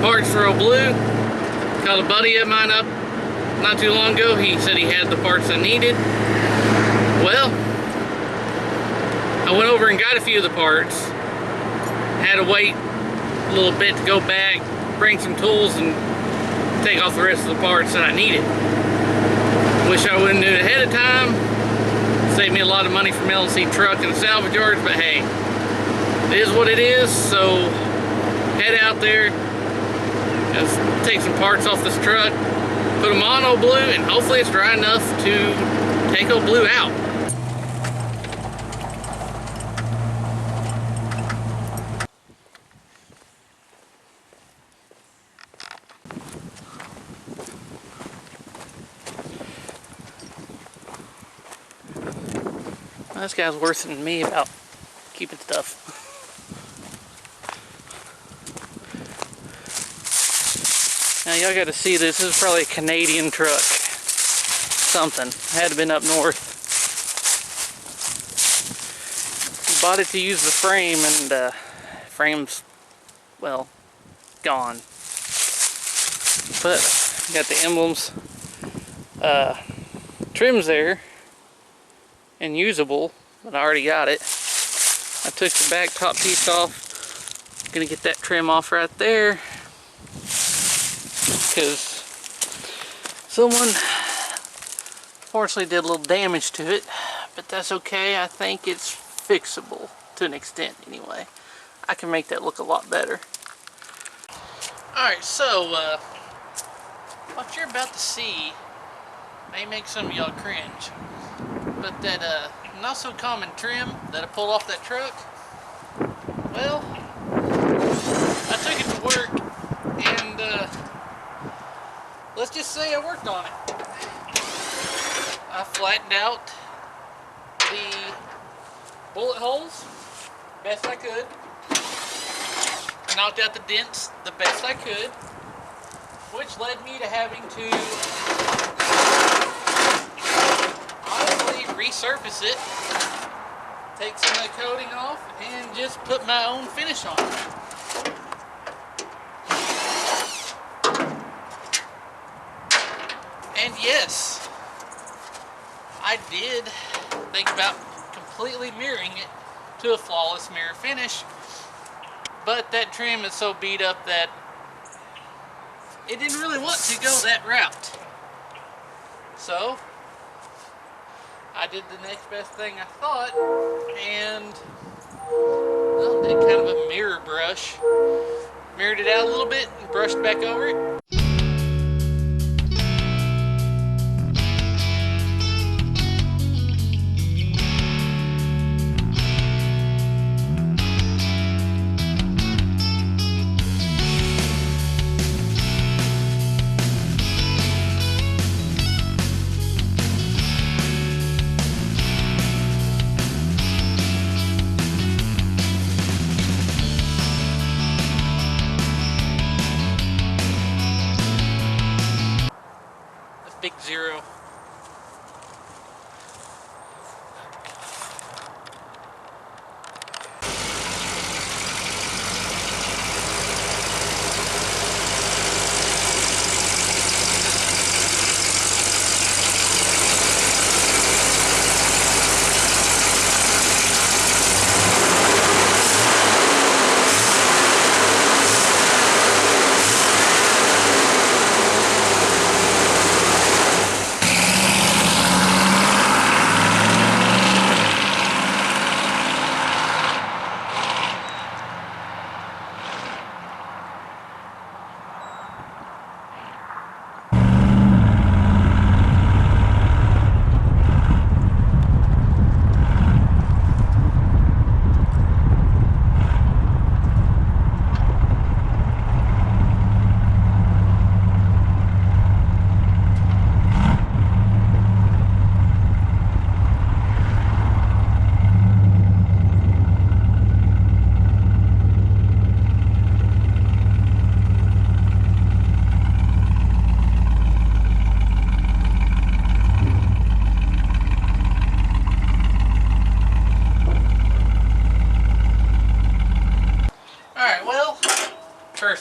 parts for old Blue. Called a buddy of mine up not too long ago. He said he had the parts I needed. Well, I went over and got a few of the parts. Had to wait a little bit to go back, bring some tools, and take off the rest of the parts that I needed. Wish I wouldn't do it ahead of time. Saved me a lot of money from LC truck and salvage yards, but hey, it is what it is. So head out there, just take some parts off this truck, put them on old Blue, and hopefully it's dry enough to take old Blue out. This guy's worse than me about keeping stuff. Now y'all got to see this. This is probably a Canadian truck. Something. Had to have been up north. Bought it to use the frame, and frame's, well, gone. But got the emblems, trims there, and usable, but I already got it. I took the back top piece off. Gonna get that trim off right there, because someone unfortunately did a little damage to it, but that's okay. I think it's fixable to an extent anyway. I can make that look a lot better. Alright, so what you're about to see may make some of y'all cringe, but that not so common trim that I pulled off that truck, well, I took it to work, and let's just say I worked on it. I flattened out the bullet holes best I could, knocked out the dents the best I could, which led me to having to honestly resurface it, take some of the coating off, and just put my own finish on it. And yes, I did think about completely mirroring it to a flawless mirror finish, but that trim is so beat up that it didn't really want to go that route. So I did the next best thing I thought, and well, did kind of a mirror brush. Mirrored it out a little bit and brushed back over it. Big zero.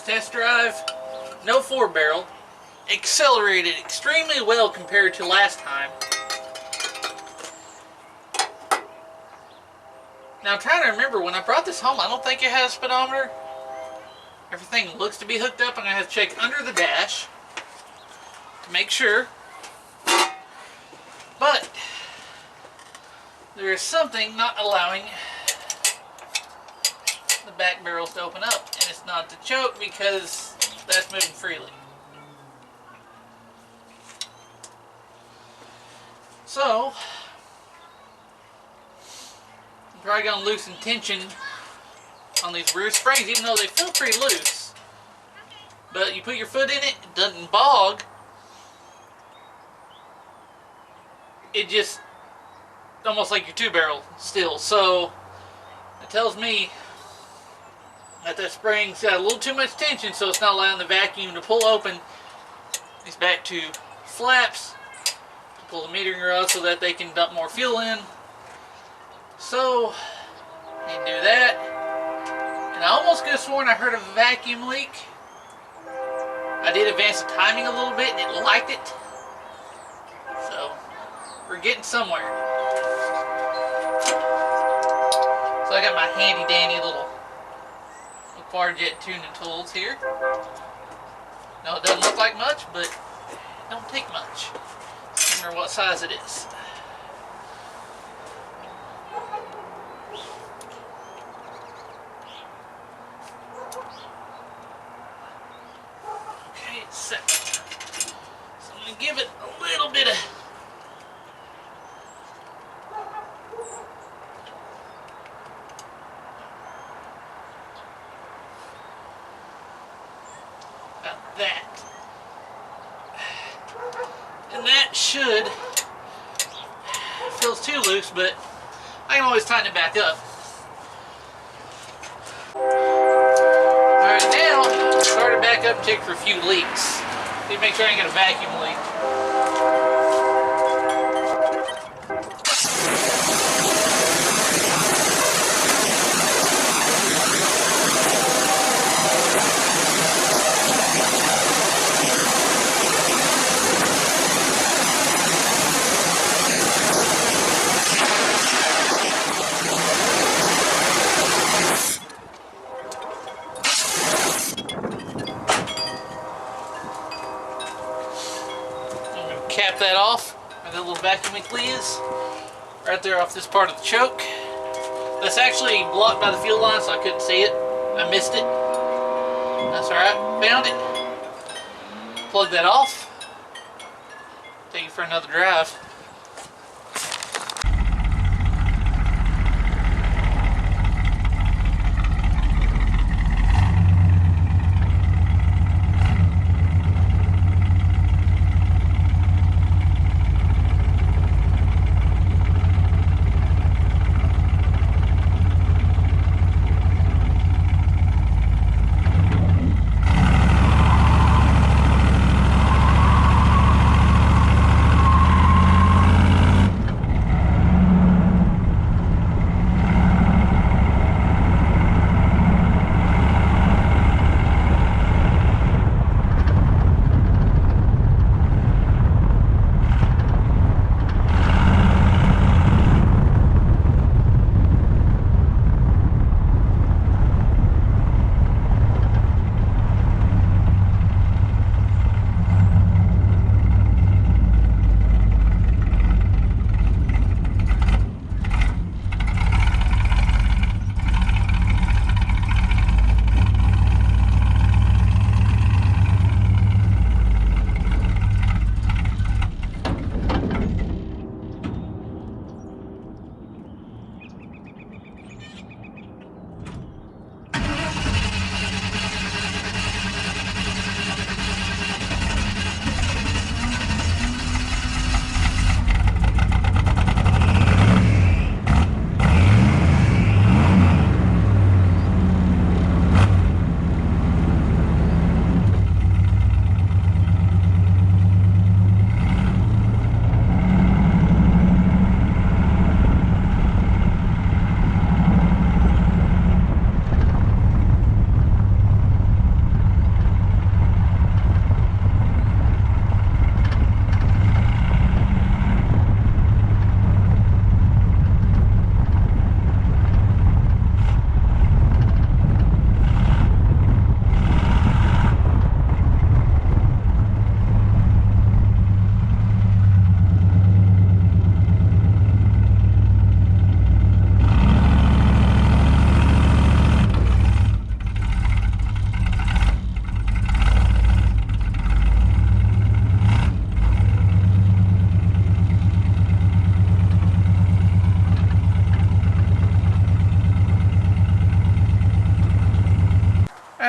first test drive, no 4-barrel, accelerated extremely well compared to last time. Now I'm trying to remember, when I brought this home, I don't think it has a speedometer. Everything looks to be hooked up. I'm going to have to check under the dash to make sure. But there is something not allowing the back barrels to open up, and it's not the choke, because that's moving freely. So I'm probably going to loosen tension on these rear springs, even though they feel pretty loose. But you put your foot in it, it doesn't bog. It just almost like your 2-barrel still. So it tells me that spring's got a little too much tension, so it's not allowing the vacuum to pull open these back two flaps to pull the metering rod so that they can dump more fuel in. So you do that. And I almost could have sworn I heard a vacuum leak. I did advance the timing a little bit and it liked it. So we're getting somewhere. So I got my handy dandy little Aquajet tuning tools here. No, it doesn't look like much, but it don't take much. Remember what size it is. Okay, it's set. So I'm going to give it a little bit of that. And that should, feels too loose, but I can always tighten it back up. Alright, now start it back up and check for a few leaks. See, make sure I ain't got a vacuum leak. Cap that off where that little vacuum leak is. Right there off this part of the choke. That's actually blocked by the fuel line, so I couldn't see it. I missed it. That's alright. Found it. Plug that off. Take it for another drive.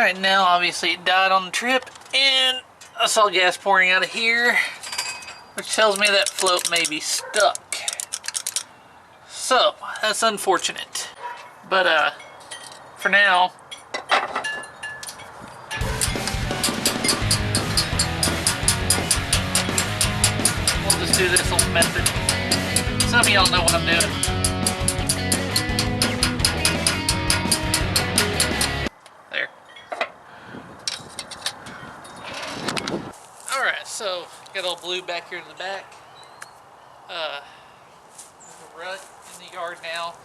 Alright, now obviously it died on the trip, and I saw gas pouring out of here, which tells me that float may be stuck. So, that's unfortunate. But, for now, we'll just do this little method. Some of y'all know what I'm doing. There. Alright, so, got all blue back here in the back. There's a rut in the yard now.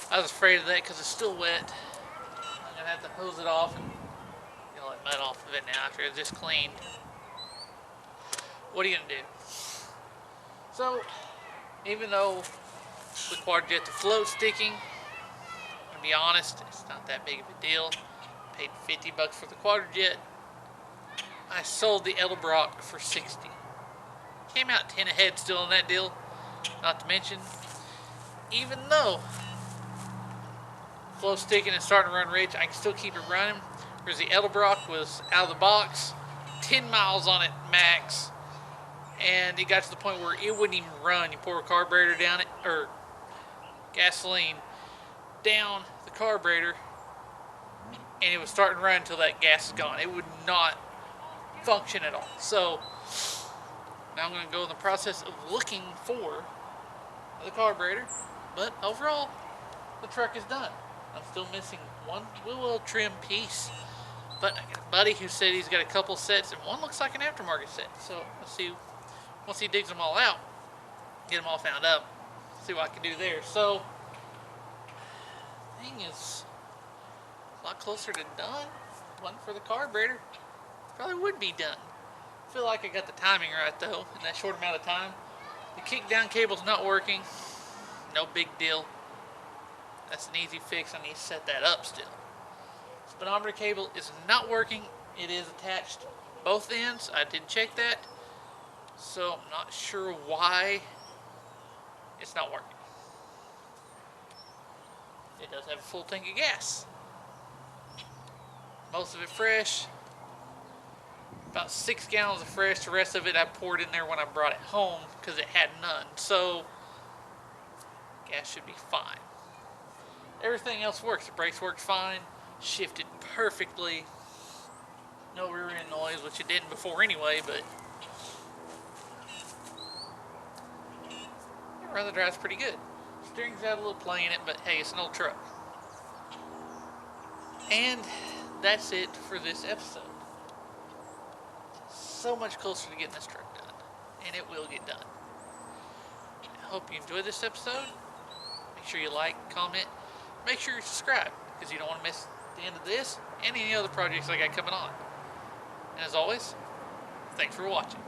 I was afraid of that because it's still wet. I'm going to have to hose it off and get all that mud off of it now after it's just cleaned. What are you going to do? So, even though the quadjet, the float sticking, to be honest, it's not that big of a deal. Paid $50 for the quadjet. I sold the Edelbrock for $60. Came out 10 ahead still on that deal. Not to mention, even though flow sticking and starting to run rich, I can still keep it running. Whereas the Edelbrock was out of the box, 10 miles on it max, and it got to the point where it wouldn't even run. You pour a carburetor down it, or gasoline down the carburetor, and it would start and run until that gas is gone. It would not function at all. So now I'm going to go in the process of looking for the carburetor, but overall the truck is done. I'm still missing one wheel well trim piece, but I got a buddy who said he's got a couple sets, and one looks like an aftermarket set. So let's see, once he digs them all out, get them all found up, see what I can do there. So thing is a lot closer to done. One for the carburetor, probably would be done. I feel like I got the timing right though in that short amount of time. The kick down cable's not working. No big deal. That's an easy fix. I need to set that up still. Speedometer cable is not working. It is attached both ends. I did check that. So I'm not sure why it's not working. It does have a full tank of gas. Most of it fresh. About 6 gallons of fresh. The rest of it I poured in there when I brought it home because it had none. So gas should be fine. Everything else works. The brakes worked fine. Shifted perfectly. No rear end noise, which it didn't before anyway, but it rather drives pretty good. Steering's got a little play in it, but hey, it's an old truck. And that's it for this episode. So much closer to getting this truck done, and it will get done. I hope you enjoyed this episode. Make sure you like, comment, make sure you subscribe, because you don't want to miss the end of this and any other projects I got coming on. And as always, thanks for watching.